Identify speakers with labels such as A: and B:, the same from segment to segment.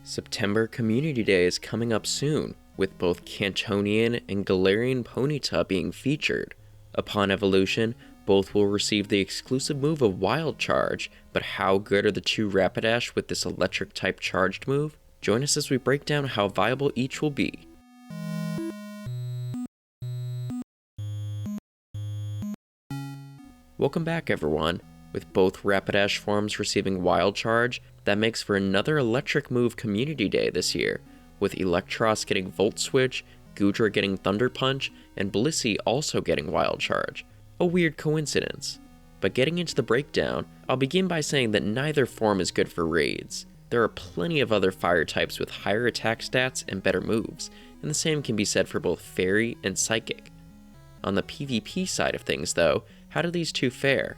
A: September Community Day is coming up soon, with both Kantonian and Galarian Ponyta being featured. Upon evolution, both will receive the exclusive move of Wild Charge, but how good are the two Rapidash with this electric-type charged move? Join us as we break down how viable each will be. Welcome back, everyone. With both Rapidash forms receiving Wild Charge, that makes for another electric move Community Day this year, with Electros getting Volt Switch, Goodra getting Thunder Punch, and Blissey also getting Wild Charge. A weird coincidence. But getting into the breakdown, I'll begin by saying that neither form is good for raids. There are plenty of other fire types with higher attack stats and better moves, and the same can be said for both Fairy and Psychic. On the PvP side of things though, how do these two fare?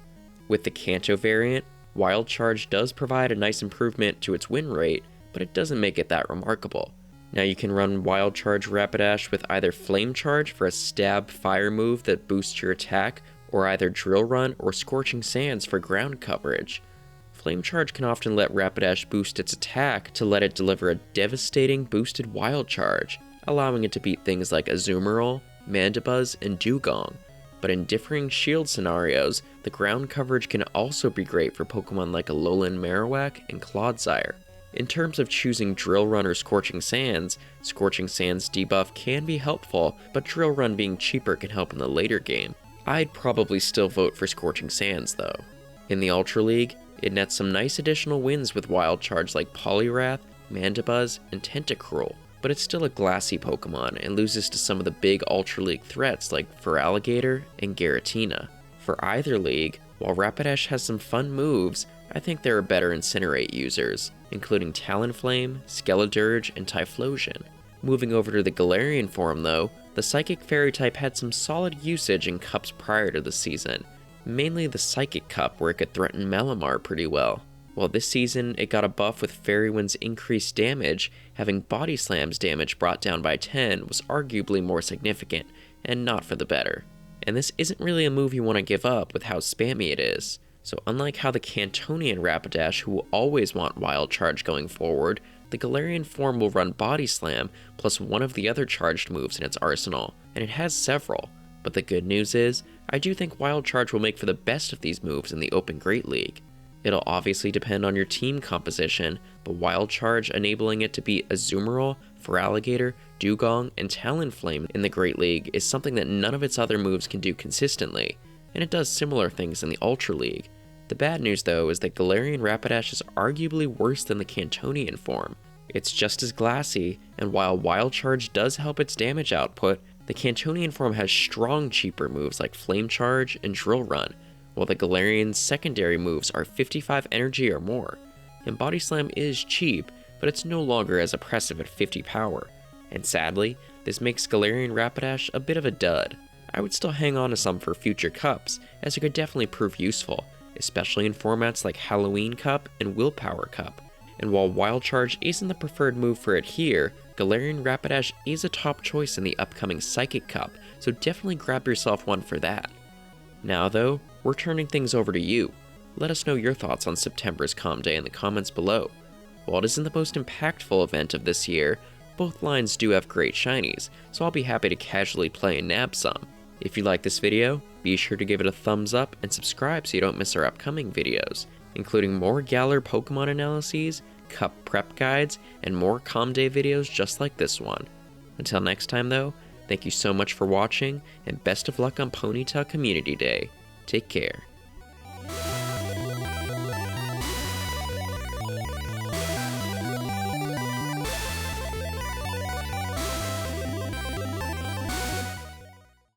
A: With the Kanto variant, Wild Charge does provide a nice improvement to its win rate, but it doesn't make it that remarkable. Now you can run Wild Charge Rapidash with either Flame Charge for a stab fire move that boosts your attack, or either Drill Run or Scorching Sands for ground coverage. Flame Charge can often let Rapidash boost its attack to let it deliver a devastating boosted Wild Charge, allowing it to beat things like Azumarill, Mandibuzz, and Dewgong. But in differing shield scenarios, the ground coverage can also be great for Pokemon like Alolan Marowak and Clodsire. In terms of choosing Drill Run or Scorching Sands debuff can be helpful, but Drill Run being cheaper can help in the later game. I'd probably still vote for Scorching Sands though. In the Ultra League, it nets some nice additional wins with Wild Charge like Poliwrath, Mandibuzz, and Tentacruel, but it's still a glassy Pokemon and loses to some of the big Ultra League threats like Feraligatr and Giratina. For either league, while Rapidash has some fun moves, I think there are better Incinerate users, including Talonflame, Skeledirge, and Typhlosion. Moving over to the Galarian form though, the Psychic Fairy type had some solid usage in cups prior to the season, mainly the Psychic Cup where it could threaten Malamar pretty well. While this season it got a buff with Fairy Wind's increased damage, having Body Slam's damage brought down by 10 was arguably more significant, and not for the better. And this isn't really a move you want to give up with how spammy it is. So unlike how the Kantonian Rapidash who will always want Wild Charge going forward, the Galarian form will run Body Slam plus one of the other charged moves in its arsenal, and it has several. But the good news is, I do think Wild Charge will make for the best of these moves in the Open Great League. It'll obviously depend on your team composition, but Wild Charge enabling it to beat Azumarill, Feraligatr, Dewgong, and Talonflame in the Great League is something that none of its other moves can do consistently, and it does similar things in the Ultra League. The bad news though is that Galarian Rapidash is arguably worse than the Kantonian form. It's just as glassy, and while Wild Charge does help its damage output, the Kantonian form has strong cheaper moves like Flame Charge and Drill Run, while the Galarian's secondary moves are 55 energy or more. And Body Slam is cheap, but it's no longer as oppressive at 50 power. And sadly, this makes Galarian Rapidash a bit of a dud. I would still hang on to some for future cups, as it could definitely prove useful, especially in formats like Halloween Cup and Willpower Cup. And while Wild Charge isn't the preferred move for it here, Galarian Rapidash is a top choice in the upcoming Psychic Cup, so definitely grab yourself one for that. Now though, we're turning things over to you. Let us know your thoughts on September's Com Day in the comments below. While it isn't the most impactful event of this year, both lines do have great shinies, so I'll be happy to casually play and nab some. If you like this video, be sure to give it a thumbs up and subscribe so you don't miss our upcoming videos, including more Galar Pokemon analyses, cup prep guides, and more Com Day videos just like this one. Until next time though, thank you so much for watching, and best of luck on Ponyta Community Day. Take care.